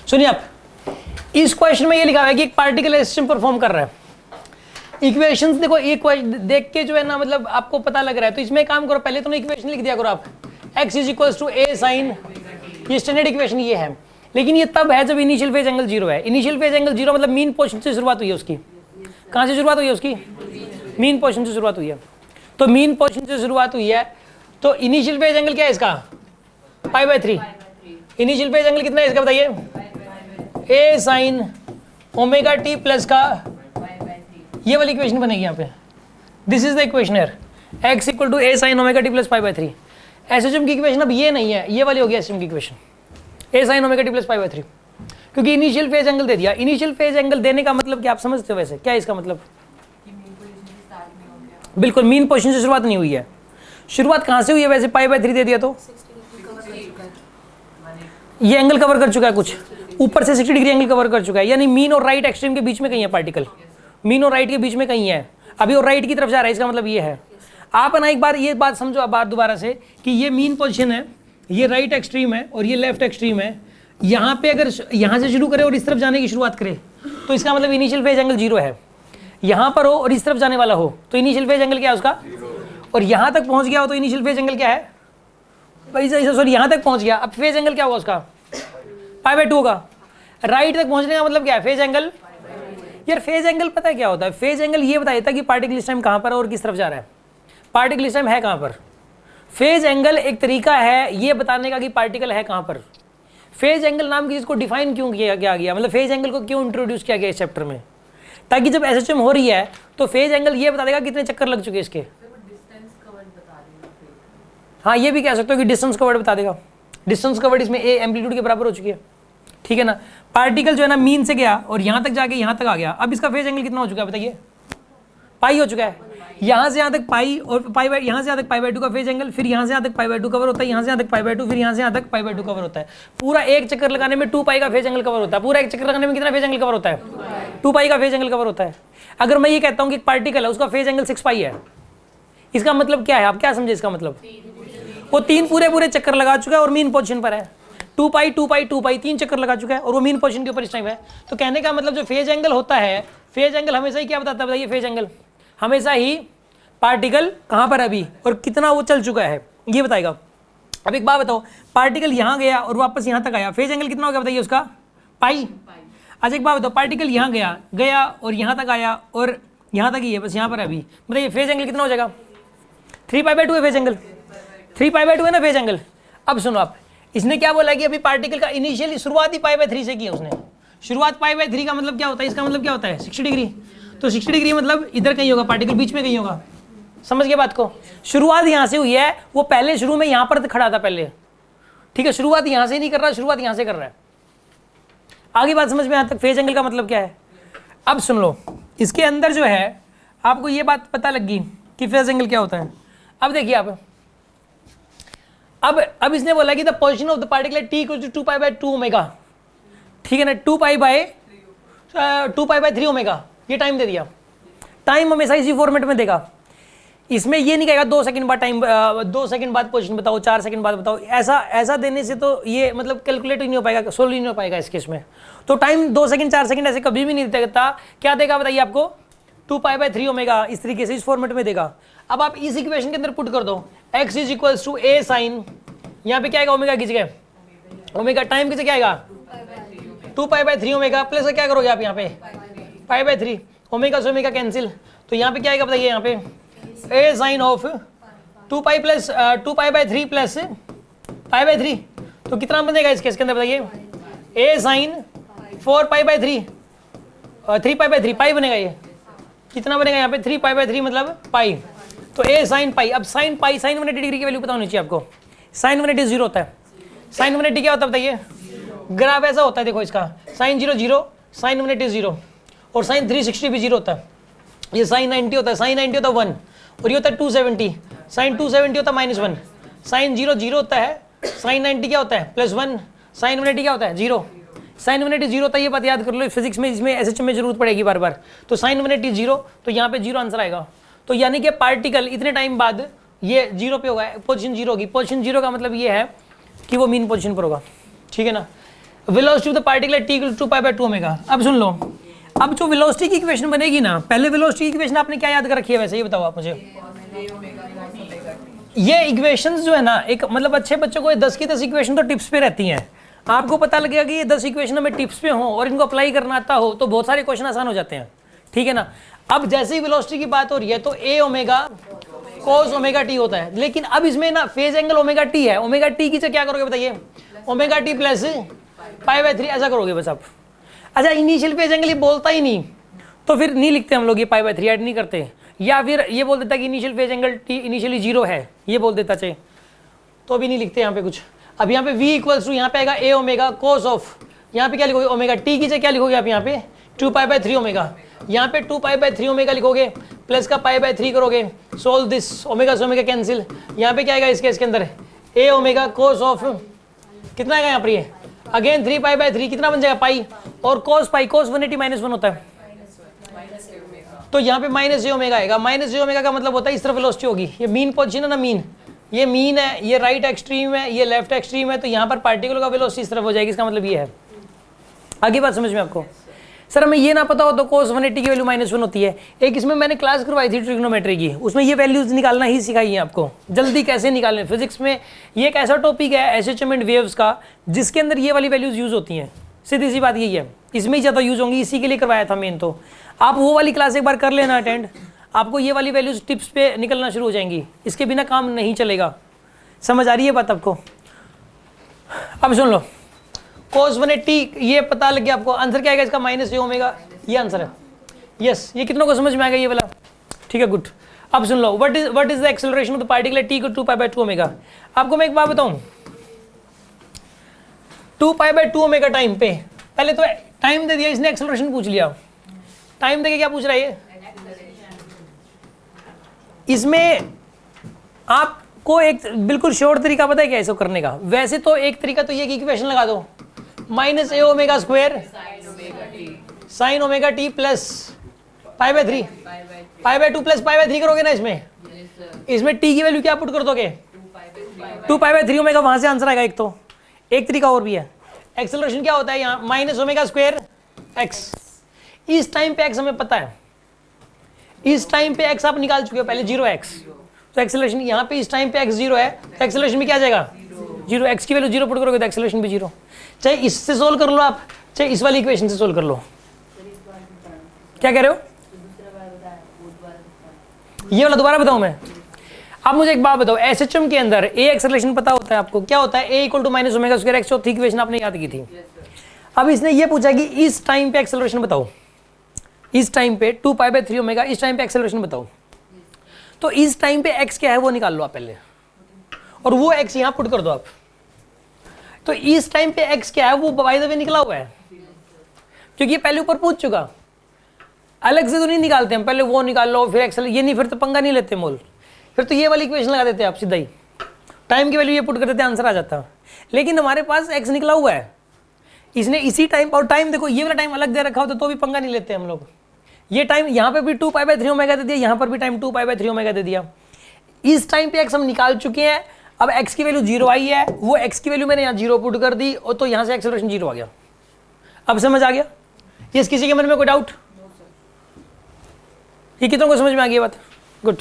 सुनिए आप, इस क्वेश्चन में ये लिखा हुआ है कि एक पार्टिकल सिस्टम परफॉर्म कर रहा है। इक्वेशंस देखो, एक देख के जो है ना मतलब आपको पता लग रहा है, तो इसमें काम करो, पहले तो ना इक्वेशन लिख दिया करो आप, x is equal to a sine, ये स्टैंडर्ड इक्वेशन ये है। लेकिन ये तब है जब इनिशियल फेज एंगल 0 है। इनिशियल फेज एंगल 0 मतलब मीन पोजीशन से शुरुआत हुई है उसकी। कहाँ से शुरुआत हुई है उसकी? मीन पोजीशन से शुरुआत हुई है। तो मीन पोजीशन से शुरुआत हुई है, तो इनिशियल फेज एंगल क्या है इसका? π/3। इनिशियल फेज एंगल कितना है इसका बताइए? a sine omega T plus का, ये वाली इक्वेशन बनेगी यहाँ पे। This is the equation here, x equal to a sine omega T plus π/3। SHM की इक्वेशन अब ये नहीं है, ये वाली होगी एसएचएम की equation, a sine omega T plus π/3, क्योंकि इनिशियल फेज एंगल दे दिया। इनिशियल फेज एंगल देने का मतलब क्या आप समझते हो? वैसे क्या है इसका मतलब? बिल्कुल, मीन पोजीशन से शुरुआत नहीं हुई है। शुरुआत कहाँ से हुई है वैसे? π/3 दे दिया तो ये एंगल कवर कर चुका है, कुछ ऊपर से 60 डिग्री एंगल कवर कर चुका है, यानी मीन और राइट एक्सट्रीम के बीच में कहीं है पार्टिकल, मीन और राइट के बीच में कहीं है, अभी और राइट की तरफ जा रहा है, इसका मतलब ये है। आप ना एक बार ये बात समझो आप बात दोबारा से, कि ये मीन पोजीशन है, ये राइट एक्सट्रीम है और ये लेफ्ट एक्सट्रीम है। यहाँ पे अगर यहाँ से शुरू करे और इस तरफ जाने की शुरुआत करे तो इसका मतलब इनिशियल फेज एंगल 0 है। यहाँ पर हो और इस तरफ जाने वाला हो तो इनिशियल फेज एंगल क्या है उसका? और यहाँ तक पहुँच गया हो तो इनिशियल फेज एंगल क्या है भाई? सॉरी, यहाँ तक पहुँच गया, अब फेज एंगल क्या होगा उसका? π/2 होगा। राइट तक पहुँचने का मतलब क्या है? Phase angle. यार फेज एंगल पता है क्या होता है? फेज एंगल ये बता देता है कि पार्टिकल इस टाइम कहाँ पर है और किस तरफ जा रहा है, पार्टिकल इस टाइम है कहाँ पर। फेज एंगल एक तरीका है ये बताने का कि पार्टिकल है कहाँ पर। फेज एंगल नाम की चीज़ को डिफाइन क्यों किया गया, मतलब फेज एंगल को क्यों इंट्रोड्यूस किया गया इस चैप्टर में? ताकि जब एसएचएम हो रही है तो फेज एंगल ये बता देगा कितने चक्कर लग चुके इसके। हाँ, ये भी कह सकते हो कि डिस्टेंस कवर्ड बता देगा। डिस्टेंस कवर्ड इसमें ए एम्पलीट्यूड के बराबर हो चुकी है, ठीक है ना। पार्टिकल जो है ना मीन से गया और यहाँ तक जाके यहाँ तक आ गया, अब इसका फेज एंगल कितना हो चुका है बताइए? पाई हो चुका है। यहाँ से यहाँ तक पाई और यहाँ से यहाँ तक π/2 का फेज एंगल, फिर यहाँ से यहाँ तक π/2 कवर होता है, यहाँ से यहाँ तक π/2, फिर यहाँ से यहाँ तक π/2 कवर होता है। पूरा एक चक्कर लगाने में 2 पाई का फेज एंगल कवर होता है। पूरा एक चक्कर लगाने में कितना फेज एंगल कवर होता है? 2 पाई का फेज एंगल कवर होता है। अगर मैं ये कहता हूँ कि एक पार्टिकल है उसका फेज एंगल 6 पाई है, इसका मतलब क्या है? आप क्या समझे इसका मतलब? वो 3 पूरे चक्कर लगा चुका है और मीन पोजीशन पर है। 2 पाई 2 पाई 2 पाई 3 चक्कर लगा चुका है और वो मीन पोजीशन के ऊपर इस टाइम है। तो कहने का मतलब जो फेज एंगल होता है, फेज एंगल हमेशा ही क्या बताता है बताइए? फेज एंगल हमेशा ही पार्टिकल कहाँ पर अभी और कितना वो चल चुका है ये बताएगा। अब एक बात बताओ, पार्टिकल यहाँ गया और वापस यहाँ तक आया, फेज एंगल कितना हो गया बताइए उसका? पाई। अच्छा एक बात बताओ, पार्टिकल यहाँ गया और यहाँ तक आया और यहाँ तक ही है, बस यहाँ पर अभी, बताइए फेज एंगल कितना हो जाएगा? 3π/2 है फेज एंगल, 3π/2 है ना फेज एंगल। अब सुनो आप, इसने क्या बोला कि अभी पार्टिकल का इनिशियली शुरुआत ही π/3 से की है उसने। शुरुआत π/3 का मतलब क्या होता है? इसका मतलब क्या होता है? 60 डिग्री। तो 60 डिग्री मतलब इधर कहीं होगा, पार्टिकल बीच में कहीं होगा। समझ गए बात को? शुरुआत यहाँ से हुई है, वो पहले शुरू में यहाँ पर खड़ा था पहले, ठीक है। शुरुआत यहाँ से नहीं कर रहा, शुरुआत यहाँ से कर रहा है। आगे बात समझ में यहाँ तक? फेज एंगल का मतलब क्या है? अब सुन लो, इसके अंदर जो है आपको ये बात पता लगी कि फेज एंगल क्या होता है। अब देखिए आप, अब इसने बोला कि the position of the particle t equal to 2π/2 omega, ठीक है ना। 2π/3 ओमेगा ये टाइम दे दिया। टाइम हमेशा इसी फॉर्मेट में देगा, इसमें ये नहीं कहेगा 2 सेकंड बाद टाइम, 2 सेकंड बाद पोजीशन बताओ, 4 सेकंड बाद बताओ। ऐसा देने से तो ये मतलब कैलकुलेट ही नहीं हो पाएगा, सोल्व ही नहीं हो पाएगा इस केस में। तो टाइम 2 सेकंड 4 सेकंड ऐसे कभी भी नहीं देता। क्या देगा बताइए आपको? 2π/3 ओमेगा, इस तरीके से इस फॉर्मेट में देगा। अब आप इस इक्वेशन के अंदर पुट कर दो, x is equal to a sine, यहाँ पे क्या आएगा? ओमेगा किस जगह? ओमेगा टाइम किसे क्या आएगा? 2π/3 ओमेगा प्लस क्या करोगे आप यहाँ पे? π/3 ओमेगा से ओमेगा कैंसिल, तो यहाँ पे क्या आएगा बताइए? यहाँ पे a sine of 2π plus 2π/3 plus π/3, तो कितना बनेगा इस केस के अंदर बताइए? a साइन 4π/3 3π/3 पाई बनेगा। ये कितना बनेगा यहाँ पे? 3π/3 मतलब पाई। तो a साइन पाई। अब साइन पाई, साइन 180 डिग्री की वैल्यू पता होनी चाहिए आपको। साइन 180 0 होता है। साइन 180 क्या होता है बताइए? ग्राफ ऐसा होता है, देखो इसका साइन 0 0, साइन 180 0 और साइन 360 भी 0 होता है। ये साइन 90 होता है, साइन 90 होता है 1 और ये होता है 270, साइन 270 होता है -1। साइन 0 0 होता है, साइन 90 क्या होता है? +1। साइन 180 क्या होता है? 0। साइन 180 0 होता है, ये बात याद कर लो, फिजिक्स में इसमें एसएचएम में जरूरत पड़ेगी बार बार। तो साइन 180 0, तो यहाँ पे 0 आंसर आएगा। तो यानी कि पार्टिकल इतने टाइम बाद ये 0 पे होगा, पोजीशन 0 होगी। पोजीशन 0 का मतलब ये है कि वो मीन पोजीशन पर होगा, ठीक है ना। Velocity of the particle at T equal to pi by 2 omega. अब सुन लो, अब जो वेलोसिटी की इक्वेशन बनेगी ना, पहले वेलोसिटी की इक्वेशन आपने क्या याद कर रखी है वैसे, ये बताओ आप मुझे। ये इक्वेशंस जो है ना, एक मतलब अच्छे बच्चों को 10 की 10 इक्वेशन तो टिप्स पे रहती हैं। आपको पता लगेगा कि ये 10 इक्वेशन में टिप्स पे हो और इनको अप्लाई करना आता हो तो बहुत सारे क्वेश्चन आसान हो जाते हैं, ठीक है ना। अब जैसे ही वेलोसिटी की बात हो रही है तो ए ओमेगा कोस ओमेगा टी होता है, लेकिन अब इसमें ना फेज एंगल ओमेगा टी है। ओमेगा टी की से क्या करोगे बताइए, omega T plus pi by 3 ऐसा करोगे बस आप। अच्छा, इनिशियल फेज एंगल ये बोलता ही नहीं तो फिर नहीं लिखते हम लोग, ये पाई बाय 3 ऐड नहीं करते, या फिर ये बोल देता कि initial phase angle T initially 0 है, ये बोल देता चाहिए तो भी नहीं लिखते यहाँ पे कुछ। अब यहाँ पे v इक्वल्स टू यहाँ पे आएगा ए ओमेगा कोस ऑफ, यहाँ पे क्या लिखोगे ओमेगा टी की जगह क्या लिखोगे आप यहाँ पे 2 पाई बाय 3 ओमेगा, यहाँ पे 2 पाई बाय 3 ओमेगा लिखोगे, प्लस का पाई बाय 3 करोगे, सोल्व दिस, ओमेगा से ओमेगा कैंसिल, यहाँ पे क्या आएगा इसके अंदर ए ओमेगा कोस ऑफ, कितना आएगा यहाँ पर ये अगेन 3 पाई बाय 3, कितना बन जाएगा पाई, और कोस पाई कोस 180 माइनस 1 होता है तो यहाँ पे माइनस ए ओमेगा आएगा। माइनस ए ओमेगा का मतलब होता है इस तरफ वेलोसिटी होगी, ये मीन पोजीशन है ना, मीन, ये मीन है, ये राइट एक्सट्रीम है, ये लेफ्ट एक्सट्रीम है, तो यहाँ पर पार्टिकल का वेलोसिटी इस तरफ हो जाएगी, इसका मतलब ये है। आगे बात समझ में आपको। सर हमें ये ना पता हो तो कोस 180 की वैल्यू -1 होती है। एक इसमें मैंने क्लास करवाई थी ट्रिग्नोमेट्री की, उसमें ये वैल्यूज निकालना ही सिखाई है आपको, जल्दी कैसे निकालने। फिजिक्स में ये एक ऐसा टॉपिक है एसएचएम एंड वेव्स का जिसके अंदर ये वाली वैल्यूज यूज होती हैं, सीधी सी बात यही है, इसमें ही ज़्यादा यूज होंगी, इसी के लिए करवाया था मेन। तो आप वो वाली क्लास एक बार कर लेना अटेंड, आपको ये वाली वैल्यूज टिप्स पे निकलना शुरू हो जाएंगी, इसके बिना काम नहीं चलेगा। समझ आ रही है बात आपको। अब सुन लो, cos 180 ये पता लग गया आपको, आंसर क्या आएगा इसका माइनस ए ओमेगा, ये आंसर है। यस, ये कितनों को समझ में आएगा ये वाला, ठीक है गुड। अब सुन लो, what is the acceleration of the particle at T equal to pi by 2 omega. आपको मैं एक बात बताऊं, 2 पाई बाय 2 ओमेगा टाइम पे, पहले तो टाइम दे दिया इसने, एक्सेलरेशन पूछ लिया, टाइम देके क्या पूछ रहा है ये, इसमें आपको एक बिल्कुल श्योर तरीका पता है क्या इसको करने का। वैसे तो एक तरीका तो ये कि इक्वेशन लगा दो, minus A omega square sine omega T plus pi by 3, pi by 2 plus pi by 3 करोगे ना इसमें टी की वैल्यू क्या पुट कर दोगे 2 पाई बाय 3 ओमेगा, वहां से आंसर आएगा। एक तो एक तरीका और भी है, एक्सेलरेशन क्या होता है यहाँ माइनस ओमेगा स्क्वायर एक्स, इस टाइम पे एक्स हमें पता है, इस टाइम पे एक्स आप निकाल चुके हो पहले 0 एक्स, तो एक्सेलरेशन यहाँ पे इस टाइम पे एक्स 0 है तो एक्सेलरेशन भी क्या आ जाएगा 0, एक्स की वैल्यू 0 पुट करोगे तो एक्सेलरेशन भी 0। चाहे इससे सोल्व कर लो आप, चाहे इस वाली इक्वेशन से सोल्व कर लो। क्या कह रहे हो, ये वाला दोबारा बताऊं मैं। अब मुझे एक बात बताओ, एसएचएम के अंदर ए एक्सेलरेशन पता होता है आपको, क्या होता है A equal to minus omega square X, चौथी इक्वेशन आपने याद की थी। अब इसने ये पूछा कि इस टाइम पे एक्सेलरेशन बताओ, इस टाइम पे 2 पाई बाय 3 ओमेगा, इस टाइम पे एक्सेलरेशन बताओ। तो इस टाइम पे x क्या है वो निकाल लो आप पहले, और वो x यहां पुट कर दो आप। तो इस टाइम पे x क्या है वो बाय द वे निकला हुआ है, क्योंकि ये पहले ऊपर पूछ चुका, अलग से तो नहीं निकालते हम, पहले वो निकाल लो फिर एक्सेल, ये नहीं, फिर तो पंगा नहीं लेते मोल, फिर तो ये वाली इक्वेशन लगा देते आप सीधा ही, टाइम की वैल्यू ये पुट कर देते, आंसर आ जाता। लेकिन हमारे पास x निकला हुआ है, इसने इसी टाइम, और टाइम देखो ये वाला टाइम अलग दे रखा होता तो भी पंगा नहीं लेते हम लोग। ये टाइम यहाँ पे भी 2 पाई बाय 3 ओमेगा दे दिया, यहाँ पर भी टाइम 2 पाई बाय 3 ओमेगा दे दिया। इस टाइम पे x हम निकाल चुके हैं, अब x की वैल्यू 0 आई है, वो x की वैल्यू मैंने यहाँ 0 पुट कर दी, और तो यहाँ से एक्सेलरेशन 0 आ गया। अब समझ आ गया, ये किसी के मन में कोई डाउट, ये कितनों को समझ में आ गई बात, गुड।